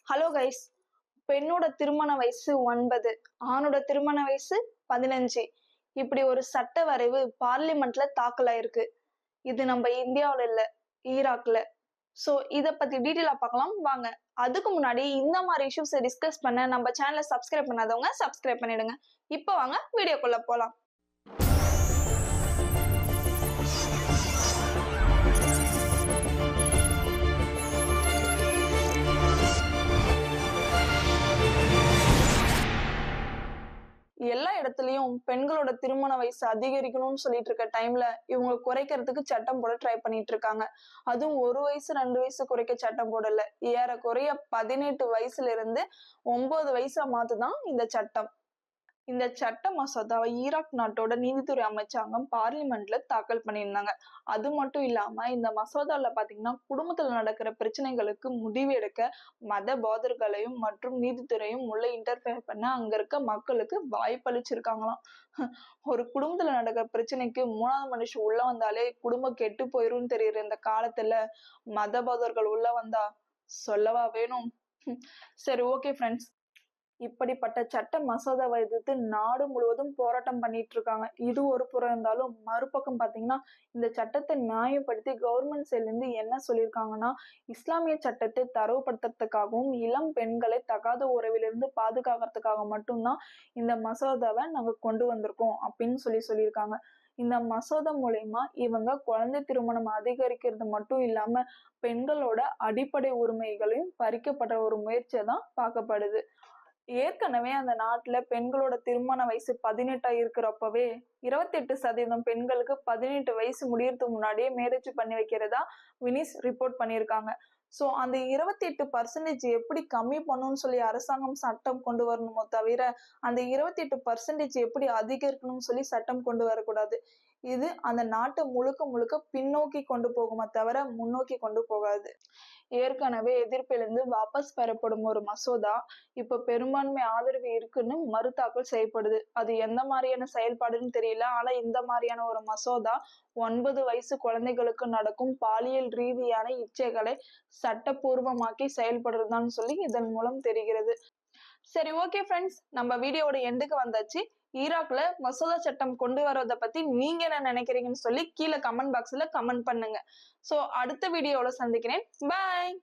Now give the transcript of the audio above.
Hello guys. பெண்ணோட திருமண வயசு 9, ஆணோட திருமண வயசு 15. இப்படி ஒரு சட்ட வரைவு பார்லிமெண்ட்ல தாக்கல் ஆயிருக்கு. இது நம்ம இந்தியாவில இல்ல, ஈராக்ல. சோ இத பத்தி டீட்டெயிலா பார்க்கலாம் வாங்க. அதுக்கு முன்னாடி இந்த மாதிரி இஷ்யூஸ் டிஸ்கஸ் பண்ண நம்ம சேனலை சப்ஸ்கிரைப் பண்ணாதவங்க சப்ஸ்கிரைப் பண்ணிடுங்க. இப்போ வாங்க வீடியோக்குள்ள போலாம். எல்லா இடத்துலயும் பெண்களோட திருமண வயசு அதிகரிக்கணும்னு சொல்லிட்டு இருக்க டைம்ல இவங்க குறைக்கிறதுக்கு சட்டம் போட ட்ரை பண்ணிட்டு இருக்காங்க. அதுவும் 1 வயசு 2 வயசு குறைக்க சட்டம் போடல, ஏறக்குறைய 18 வயசுல இருந்து 9 வயசா மாத்துதான் இந்த சட்டம். இந்த சட்ட மசோதாவை ஈராக் நாட்டோட நீதித்துறை அமைச்சாங்கம் பார்லிமெண்ட்ல தாக்கல் பண்ணியிருந்தாங்க. அது மட்டும் இல்லாம இந்த மசோதால பாத்தீங்கன்னா குடும்பத்துல நடக்கிற பிரச்சனைகளுக்கு முடிவு எடுக்க மத போதர்களையும் மற்றும் நீதித்துறையும் உள்ள இன்டர்ஃபியர் பண்ண அங்க இருக்க மக்களுக்கு வாய்ப்பளிச்சிருக்காங்களாம். ஒரு குடும்பத்துல நடக்கிற பிரச்சனைக்கு 3வது மனுஷன் உள்ள வந்தாலே குடும்பம் கெட்டு போயிரும்னு தெரியுற இந்த காலத்துல மத போதர்கள் உள்ள வந்தா சொல்லவா வேணும். சரி, ஓகே ஃப்ரெண்ட்ஸ். இப்படிப்பட்ட சட்ட மசோதாவை எதிர்த்து நாடு முழுவதும் போராட்டம் பண்ணிட்டு இருக்காங்க. இது ஒரு புறம் இருந்தாலும் மறுபக்கம் பாத்தீங்கன்னா இந்த சட்டத்தை நியாயப்படுத்தி கவர்மெண்ட் சைட்ல இருந்து என்ன சொல்லியிருக்காங்கன்னா, இஸ்லாமிய சட்டத்தை தரவுபடுத்துறதுக்காகவும் இளம் பெண்களை தகாத உறவிலிருந்து பாதுகாக்கிறதுக்காக மட்டும்தான் இந்த மசோதாவை நாங்க கொண்டு வந்திருக்கோம் அப்படின்னு சொல்லியிருக்காங்க. இந்த மசோதா மூலயமா இவங்க குழந்தை திருமணம் அதிகரிக்கிறது மட்டும் இல்லாம பெண்களோட அடிப்படை உரிமைகளையும் பறிக்கப்பட்ட ஒரு முயற்சியை தான் பார்க்கப்படுது. ஏற்கனவே அந்த நாட்டுல பெண்களோட திருமண வயசு 18 இருக்கிறப்பவே 28% பெண்களுக்கு 18 வயசு முடியறதுக்கு முன்னாடியே மேரேஜ் பண்ணி வைக்கிறதா வினிஸ் ரிப்போர்ட் பண்ணியிருக்காங்க. சோ அந்த 28% எப்படி கம்மி பண்ணணும்னு சொல்லி அரசாங்கம் சட்டம் கொண்டு வரணுமோ தவிர அந்த 28% எப்படி அதிகரிக்கணும்னு சொல்லி சட்டம் கொண்டு வரக்கூடாது. இது அந்த நாட்டை முழுக்க முழுக்க பின்னோக்கி கொண்டு போகுமே தவிர முன்னோக்கி கொண்டு போகாது. ஏற்கனவே எதிர்ப்பிலிருந்து வாபஸ் பெறப்படும் ஒரு மசோதா இப்ப பெரும்பான்மை ஆதரவு இருக்குன்னு மறுதாக்கல் செய்யப்படுது. அது எந்த மாதிரியான செயல்பாடுன்னு தெரியல. ஆனா இந்த மாதிரியான ஒரு மசோதா 9 வயசு குழந்தைகளுக்கு நடக்கும் பாலியல் ரீதியான இச்சைகளை சட்டப்பூர்வமாக்கி செயல்படுறதான்னு சொல்லி இதன் மூலம் தெரிகிறது. சரி, ஓகே ஃப்ரெண்ட்ஸ், நம்ம வீடியோட எண்டுக்கு வந்தாச்சு. ஈராக்ல மசோதா சட்டம் கொண்டு வரத பத்தி நீங்க என்ன நினைக்கிறீங்கன்னு சொல்லி கீழே கமெண்ட் பாக்ஸ்ல கமெண்ட் பண்ணுங்க. சோ அடுத்த வீடியோல சந்திக்கிறேன். பாய்.